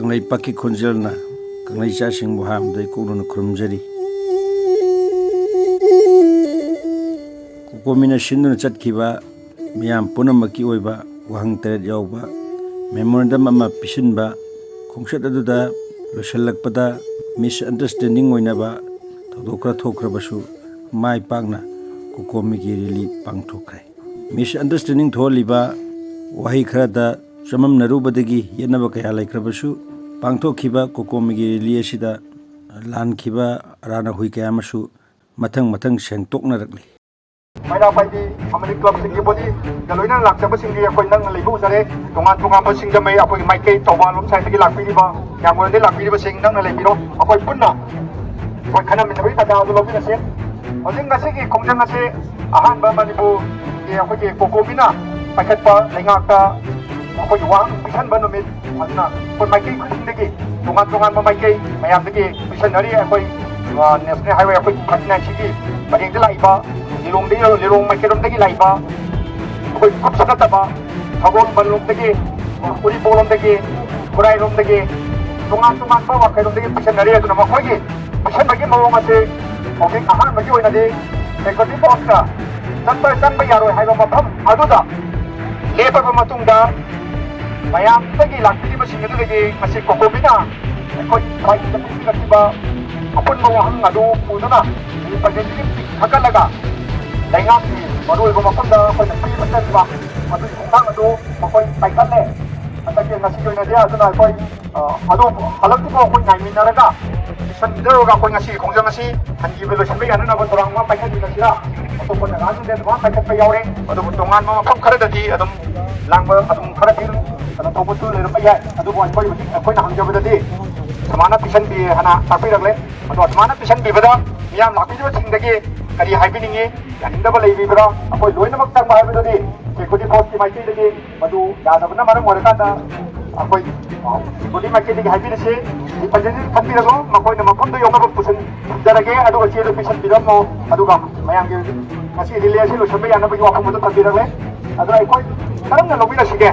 KANGLEIPAK Khongchatna kanglei chasing buhamdai kuluna khurumjari COCOMI na sinduna chatkiba miyam punamaki oiba wahang teret yauba memorandum ama pisinba Khongchat aduda losalakpada misunderstanding oinaba thodokra thokrabasu mai Pakna COCOMI ki rili Pangthokhi misunderstanding tholiba wahi kharada chamam narubadagi yenaba kaya laikrabasu Pangthokhiba COCOMI ki rili asida lankhiba rana hui kaya masu mathang sengtokna rakli Maina paidi amani club singi body galoina lakchaba singi akoi nang leibu sare tongan ba singja mai akoi maike toba lom sai tagi lakpi ba yamon de lakpi ba sing nang leibiro akoi punna koi khana min bai tada do lobi ase ojing ngase ki Khongchat ngase ahan ba manibu ye akoi ke COCOMI na paket pa lengaka akoi wang pisan ba nomit adna koi maike khuding degi tongan ba maike mayam degi missionary akoi national highway akoi Pakna sigi bading de laiba lirong makirom dagi laiba koi kupsana taba thagol banlom dagi uri bolom dagi kurai rom dagi tungan ba wakairom dagi missionary aduna makoi gi mission bagi mawong ase okay ahan bagi oina de ekoti poska sanba yaroi haiba mafam aduda lepa ba matungda mayam dagi lakti ba singa dagi masi COCOMI na koi bai dagi ba apun mawang adu pudana ni pagenti hakalaga Daingak ni baru ibu makan dah kau nak pergi macam ni bah, macam orang tu kau taikan le, atau dia nasi kau ni dia tu nak kau, aduh halat tu kau ngai minara ka, sendiri kau nasi Khongchat nasi, hanji belu sampai anu nak orang mah taikan di nasi lah, atau kau nak anu dia tu mah taikan payau le, aduh tungan mah pun kerja tadi, aduh langbar, aduh kerja di, aduh tu betul le rupiah, aduh buat kau nak hangjau tadi, semana pisan di hana tapi dah le, aduh semana pisan di pada, yang lakukan juga tinggi kali happy ni, yang indah boleh bibra, apa loin nama kita mahal betul ni, sekudi post di macam ni, madu dah ada benar mana mereka dah, apa sekudi macam ni happy ni sih, di panjang ni tapi lagu, makoi nama pun tu yang apa pusen, jadi ke, aduh kecil tu pisan bidam mau, aduh kam, mayang ni masih dilihat sih, lu sampai yang apa yang aku muda tapi lagu, aduh ikut, sekarang ni lebih nasi ke.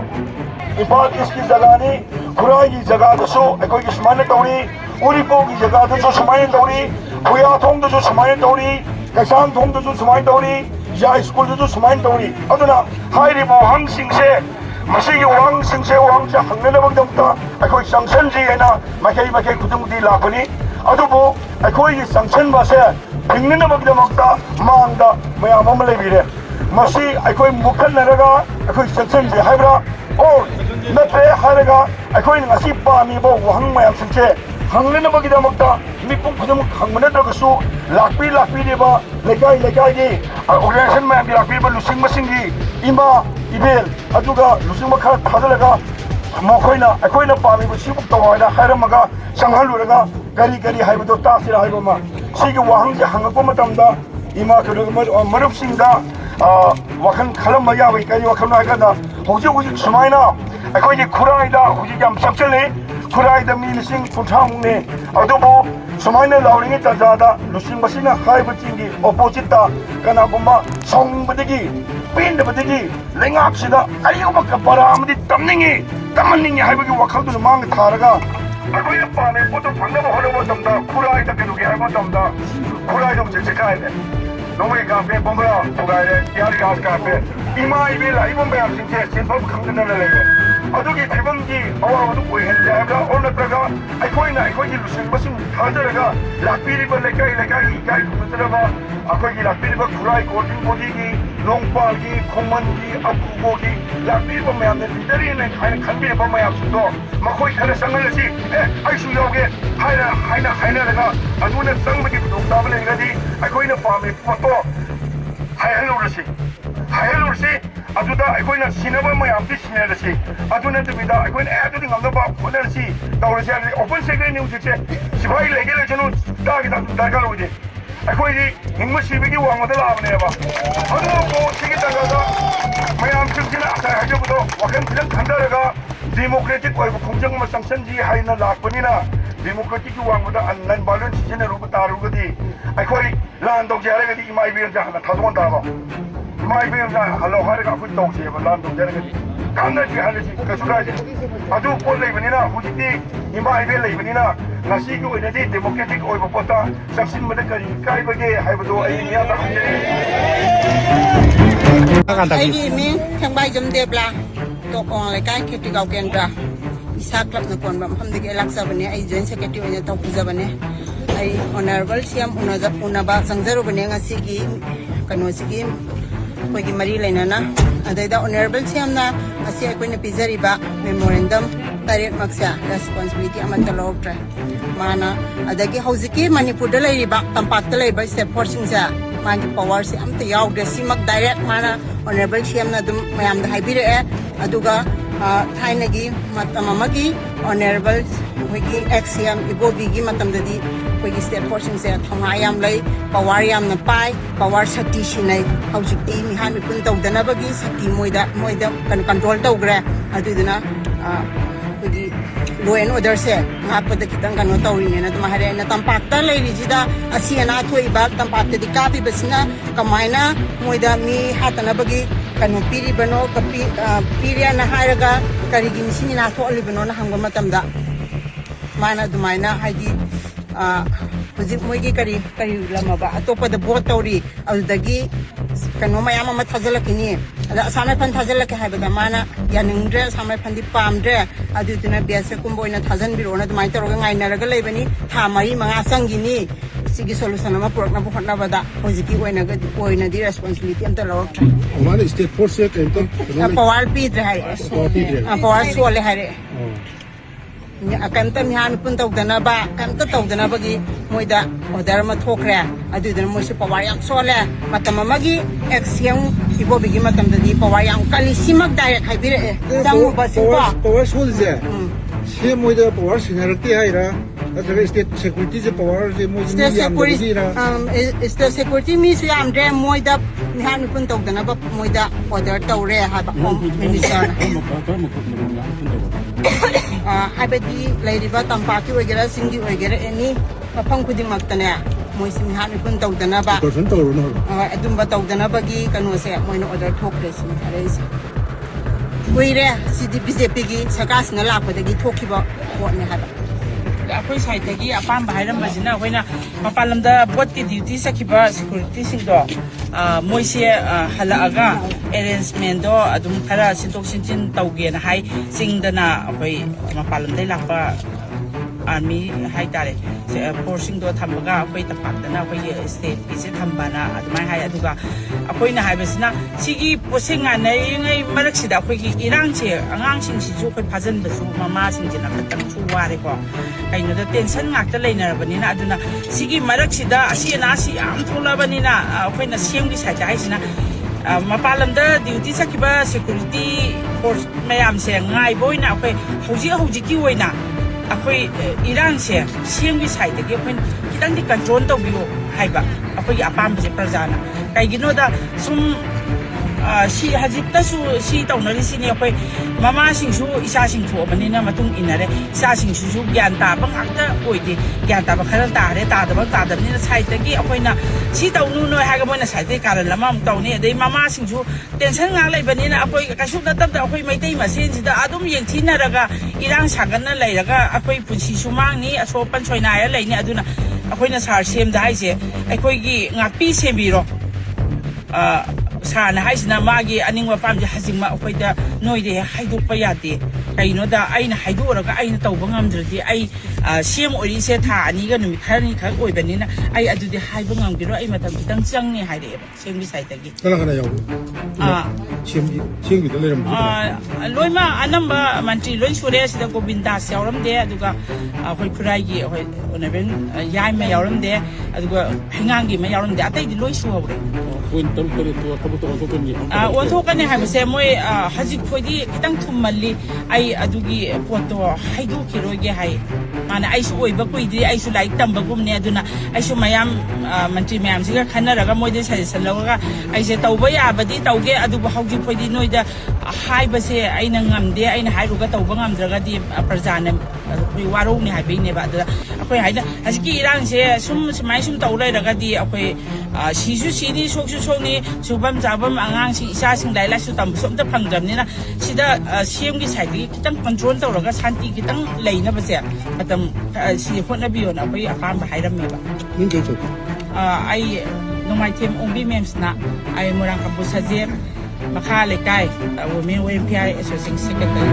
Ibarat iski jaga ni, kurai di jaga tu so, ikut kismane tahu ni, uripo di jaga tu so semai tahu ni, buaya thong tu so semai tahu ni. Kaisang thong tu semai tauri, ya school tu semai tauri. Aduna hari bohang singse, masih orang singse orang cah hangna bang dongta. Aku sanction je na, makai kutung di lakoni. Adu bo, aku sanction bahasa, hangna bang dongta, mangda, maya mamale bire. Masih aku bukan neraga, aku sanction je, hai bra. Oh, nate hai neraga, aku ngasih pani bo wahang maya singse. Hangna bagi damakta, mipung kudum hangmana terkesu, lakpi ni ba, lekai ni, organisasi mana lakpi ba lusing masinggi, ima, ibel, aduga lusing makar thadalaga, mokoina, akoina pami ba sibuk tawaida, khairam maga, sanghaluraga, gari hai ba dota sila hai ba ma, sigi wahang je hangako matamda, ima kudu marup singda, wakan kalam maya ba kari wakan naga da, huji sumaina, akoina kurai da, huji jam sakchale. Kurai da milising puthang ne adubo sumaina lauringi tajada lusing basina hai bachingi opposite ta kana gumba song badigi pin da badigi lengak sida ayu makka paramdi tamningi hai bagi wakhal du mang tharaga akoi pa ne poto phangna ba holo tamda kurai da kenu ge ba tamda kurai dum che kai ne nomai ka pe bombra togai yar gas ka pe imai be lai bombra sinche sinfo khangna na le adugi thibamji awabadu oihenjaga onatraga aikoina lusing basing thajaraga lakpiriba lekai kai kumatraga akoigi lakpiriba kurai coating body gi longpal gi khongman gi apugo gi lakpiriba mayam ne lideri ne khanbiriba mayam sudo makoi khare sangalasi aisu yoge haina laga aduna sangmagi dongdabale ngadi aikoina pame photo hayalursi aduda aikoina sinaba mayam ti sinarasi aduna tibida aikoina adudi ngamdaba khodarsi tawrasi open secret news che sibai legele chanu dagi daga lodi aikoini hingma sibigi wangda labne ba adu ko sigi daga mayam chukina asa hajubudo wakan philang khandaraga democratic oibu khongjang ma sanction ji haina lakpanina democratic wangda online balance chine ruba tarugadi aikoi lan dog jaragadi imai bi ja hana thadon da ba imai bi ja halo harga ku tawse ba lan dog jaragadi ꯀꯥꯟꯅꯗꯦ ꯍꯥꯏꯔꯁꯤ ꯀꯩꯁꯨ ꯀꯥꯏꯗꯦ ꯑꯗꯨ ꯄꯣꯠ ꯂꯩꯕꯅꯤꯅ ꯍꯧꯖꯤꯛꯇꯤ ꯏꯃꯥ ꯏꯕꯦꯜ ꯂꯩꯕꯅꯤꯅ ꯉꯁꯤꯒꯤ ꯑꯣꯏꯅꯗꯤ ꯗꯦꯃꯣꯀ꯭ꯔꯦꯇꯤꯛ ꯑꯣꯏꯕ ꯄꯣꯠꯇ ꯆꯪꯁꯤꯟꯕꯗ ꯀꯔꯤ ꯀꯥꯏꯕꯒꯦ ꯍꯥꯏꯕꯗꯨ ꯑꯩ ꯃꯤꯌꯥꯝꯗ ꯍꯪꯖꯔꯤ ꯑꯩꯒꯤ ꯃꯤꯡ ꯊꯦꯡꯕꯥꯏꯖꯝ ꯗꯦꯕꯂꯥ ꯇꯣꯛꯑꯣꯡ ꯂꯩꯀꯥꯏ ꯈꯦꯇ꯭ꯔꯤꯒꯥꯎ ꯀꯦꯟꯗ꯭ꯔ ꯏꯁꯥ ꯀ꯭ꯂꯕꯅ ꯀꯣꯟꯕ ꯃꯐꯝꯗꯒꯤ ꯂꯥꯛꯆꯕꯅꯦ ꯑꯩ ꯖꯣꯏꯟ ꯁꯦꯀ꯭ꯔꯦꯇꯔꯤ ꯑꯣꯏꯅ ꯇꯧꯖꯕꯅꯦ ꯑꯩ ꯑꯣꯅꯔꯦꯕꯜ ꯁꯤएम ꯎꯅꯕ ꯆꯪꯖꯔꯨꯕꯅꯦ ꯉꯁꯤꯒꯤ ꯀꯩꯅꯣꯁꯤꯒꯤ ꯑꯩꯈꯣꯏꯒꯤ ꯃꯔꯤ ꯂꯩꯅꯅ ꯑꯗꯩꯗ ꯑꯣꯅꯔꯦꯕꯜ ꯁꯤएमꯅ ꯉꯁꯤ ꯑꯩꯈꯣꯏꯅ ꯄꯤꯖꯔꯤꯕ ꯃꯦꯃꯣꯔꯦꯟꯗꯝ ꯇꯔꯦꯠꯃꯛꯁꯦ ꯔꯦꯁꯄꯣꯟꯁꯤꯕꯤꯂꯤꯇꯤ ꯑꯃꯠꯇ ꯂꯧꯔꯛꯇ꯭ꯔꯦ ꯃꯥꯅ ꯑꯗꯒꯤ ꯍꯧꯖꯤꯛꯀꯤ ꯃꯅꯤꯄꯨꯔꯗ ꯂꯩꯔꯤꯕ ꯇꯝꯄꯥꯛꯇ ꯂꯩꯔꯤꯕ ꯁ꯭ꯇꯦꯠ ꯐꯣꯔꯁꯁꯤꯡꯁꯦ ꯃꯥꯒꯤ ꯄꯋꯥꯔꯁꯦ ꯑꯝꯇ ꯌꯥꯎꯗ꯭ꯔꯦ ꯁꯤꯃꯛ ꯗꯥꯏꯔꯦꯛ ꯃꯥꯅ ꯑꯣꯅꯔꯦꯕꯜ ꯁꯤएमꯅ ꯑꯗꯨꯝ ꯃꯌꯥꯝꯗ ꯍꯥꯏꯕꯤꯔꯛꯑꯦ ꯑꯗꯨꯒ ꯊꯥꯏꯅꯒꯤ ꯃꯇꯝ ꯑꯃꯒꯤ ꯑꯣꯅꯔꯦꯕꯜ ꯑꯩꯈꯣꯏꯒꯤ ꯑꯦꯛꯁ ꯁꯤएम ꯏꯕꯣꯕꯤꯒꯤ ꯃꯇꯝꯗꯗꯤ ꯑꯩꯈꯣꯏꯒꯤ ꯁ꯭ꯇꯦꯠ ꯐꯣꯔꯁꯁꯤꯡꯁꯦ ꯊꯧꯅꯥ ꯌꯥꯝ ꯂꯩ ꯄꯋꯥꯔ ꯌꯥꯝꯅ ꯄꯥꯏ ꯄꯋꯥꯔ ꯁꯛꯇꯤ ꯁꯤꯟꯅꯩ ꯍꯧꯖꯤꯛꯇꯤ ꯃꯤꯍꯥꯠ ꯃꯤꯄꯨꯟ ꯇꯧꯗꯅꯕꯒꯤ ꯁꯛꯇꯤ ꯃꯣꯏꯗ ꯀꯩꯅꯣ ꯀꯟꯇ꯭ꯔꯣꯜ ꯇꯧꯈ꯭ꯔꯦ ꯑꯗꯨꯗꯨꯅ ꯑꯩꯈꯣꯏꯒꯤ ꯂꯣ ꯑꯦꯟ ꯑꯣꯔꯗꯔꯁꯦ ꯉꯥꯛꯄꯗ ꯈꯤꯇꯪ ꯀꯩꯅꯣ ꯇꯧꯔꯤꯅꯦꯅ ꯑꯗꯨꯝ ꯍꯥꯏꯔꯛꯑꯦ ꯑꯩꯅ ꯇꯝꯄꯥꯛꯇ ꯂꯩꯔꯤꯁꯤꯗ ꯑꯁꯤ ꯑꯅꯥ ꯊꯣꯛꯏꯕ ꯇꯝꯄꯥꯛꯇꯗꯤ ꯀꯥꯞꯄꯤꯕꯁꯤꯅ ꯀꯃꯥꯏꯅ ꯃꯣꯏꯗ ꯃꯤ ꯍꯥꯠꯇꯅꯕꯒꯤ ꯀꯩꯅꯣ ꯄꯤꯔꯤꯕꯅꯣ ꯄꯤꯔꯦꯅ ꯍꯥꯏꯔꯒ ꯀꯔꯤꯒꯤ ꯃꯤꯁꯤ ꯃꯤꯅꯥ ꯊꯣꯛꯍꯜꯂꯤꯕꯅꯣꯅ ꯍꯪꯕ ꯃꯇꯝꯗ ꯃꯥꯅ ꯑꯗꯨꯃꯥꯏꯅ ꯍꯥꯏꯗꯤ ꯍꯧꯖꯤक मोगी करी लमबा अतोपद भोट तौरी अदुदगी कनो मयाम अमा थाजलकिनी अदा असामे फन थाजलके हाइबदा माना यानिंग्रे असामे फनदि पामद्रे अदुदुना बेसे कुंबोइना थाजन बिरोना दुमाइ तौरगा ngaइनारगा लेबनी था मरी मंगा संगिनी सिगी सोल्यूशन अमा पुरकना बहटनाबदा होजिकी ओइनादि रेस्पोंसिबिलिटी अमता लौरक्ट्रे हमारे स्टेट फोर्स से पावर पीद्रे हाइरे पावर सोले हाइरे कमता मिहान पुन तौदनबा कमता तौदनबगी मोइदा ऑर्डर अमा थोखरे अदुदन मोइसे पावर याम सोले मतम अमगी एक्सियम इबोबिगी मतमददी पावर याम कलिसिमक डायरेक्ट हाइबिरे जामु बसिबा पावर सोलजे से मोइदा पावर सिनारती हाइरा अदर स्टेट सिक्योरिटी जे पावर जे मोइदा स्टेट सिक्योरिटी मी से यामद्रे मोइदा मिहान पुन तौदनबा मोइदा ऑर्डर तौरे हाबा होम मिनिस्टर हाइबदी लेरिबा तंपाकी वगैरह सिंगी वगैरह एनी मफम खुदिमक्तने मोइसि मिहान पुन तौदनबा पर्सन तौरनो अदुम्बा तौदनबगी कनोसे मोइनो ऑर्डर थोखरे सिन थारेसि कुइरे सिदि बीजेपी की सरकारसना लापदगी थोखिबा वोटने हाबा अखोई साइडगी अपाम भाइरमबजिना अखोइना मपालमदा बोट की ड्यूटी सखिबा सिक्योरिटी सिंगदो मोइसे हलागा अरेंजमेंट दो अदुम खरा सिंतोक सिंचिन तौगेना हाई सिंगदना अखोई मपालमदै लापा आर्मी हाई तारे फोर्सिंग दो थम्बगा अखोई तपाकदना अखोई स्टेट किसे थम्बाना अदुमाय हाई अदुगा अखोइना हाइबसिना सिगी पोसिंग आनै मरक्सिदा अखोइगी इरांगसे आंगांग सिंसिजु अखोइ फाजनबसु ममा सिंजिना खतंग छु वारेको कइनोदा टेंशन ngakta लेनरबनिना अदुना सिगी मरक्सिदा असिना सि याम थोलबनिना अखोइना सेमगी साइडा हाइसिना मपालमदा ड्यूटी सकिबा सिक्योरिटी फोर्स मयाम से ngaइबोइना अखोइ हौजिकी ओइना अखोइ इरांगसे सेमगी साइडगी अखोइ खितंगदि कंट्रोल तौबियो हाइबा अखोइ अपामबजे प्रजाना कइगिनोदा सुम सी हजितसु सी तौनरिसिनी अखोइ ममासिंगसु इसासिंग थोबनिना मतुंग इनरे इसासिंगसु ज्ञान ताबा ngakta ओइदि ज्ञान ताबा खरा तारे तादबनिना साइडगी अखोइना सी तौनुनो हागा मोइना साइडै कारण लमा तौनी अदै ममासिंगसु टेंशन ngak लेबनिना अखोइ कसु नतबदा अखोइ मैतै मसेनसिदा अदुम येंथिनरगा इरांग सागनना लैरगा अखोइ पुंसि सुमांगनि असोपन सोइनाया लैनि अदुना अखोइना सार सेमदा हाइसे अखोइगी ngakpi सेबिरो साना हाइसिना मागी अनिंगवा पामजे हजिंगमा अखोइदा नोइदे हाइदोकपा यादे कइनोदा आइना हाइदोरगा आइना तौबा ngamद्रदि आइ सेम ओरिसे था अनिगा नुमि खरनि खर ओइबनिना आइ अदुदि हाइबा ngamगिरो आइ मतम खितंग चंगनि हाइरेबा सेमबि साइडगी कना याव सेमबि लेरम लोइमा अनम्बा मंत्री लोइ सुरे सिदा गोविंदास यावरमदे अदुगा अखोइ खुराइगी अखोइ ओनबेन याइमा यावरमदे अदुगा हिंगांगी मा यावरमदे अतैदि लोइ सुहौरे ओन्थोकने हाइबसे मोइ हजिक खोइदि खितंग थुममल्ली आई अदुगी पोतो हाइदोखिरोगे हाइ माने आइसु ओइबा कुइदि आइसु लाइक तंबगुमने अदुना आइसु मयाम मंत्री मयाम सिगा खनरगा मोइदे सजेशन लौगा आइसे तौबा याबदि तौगे अदुबा हौजि खोइदि नोइदा हाइबसे आइना ngamदे आइना हाइरुगा तौबा ngamद्रगादि प्रजाने ꯑꯩꯈꯣꯏ ꯋꯥꯔꯧꯅꯤ ꯍꯥꯏꯕꯩꯅꯦꯕ ꯑꯗꯨꯗ ꯑꯩꯈꯣꯏ ꯍꯥꯏꯅ ꯍꯧꯖꯤꯛꯀꯤ ꯏꯔꯥꯡꯁꯦ ꯁꯨꯃꯥꯏꯅ ꯁꯨꯝ ꯇꯧ ꯂꯩꯔꯒꯗꯤ ꯑꯩꯈꯣꯏ ꯁꯤꯁꯨ ꯁꯤꯅꯤ ꯁꯣꯛꯁꯨ ꯁꯣꯛꯅꯤ ꯁꯨꯐꯝ ꯆꯥꯐꯝ ꯑꯉꯥꯡꯁꯤꯡ ꯏꯆꯥꯁꯤꯡ ꯂꯥꯏꯔꯤꯛ ꯂꯥꯏꯁꯨ ꯇꯝꯕꯁꯨ ꯑꯝꯇ ꯐꯪꯗ꯭ꯔꯕꯅꯤꯅ ꯁꯤꯗ CMꯒꯤ ꯁꯥꯏꯠꯇꯒꯤ खितंग कंट्रोल तौरगा शांति खितंग लेनबसे मतम सि होटनबियोना अखोई अपाम हाइरमेबा इन के तो आई नोमाइथेम ओंबी मेम्सना आई मोरांग काबु सजेम मखा लेकाई वुमेन वेलफेयर एसोसिएशन सेक्रेटरी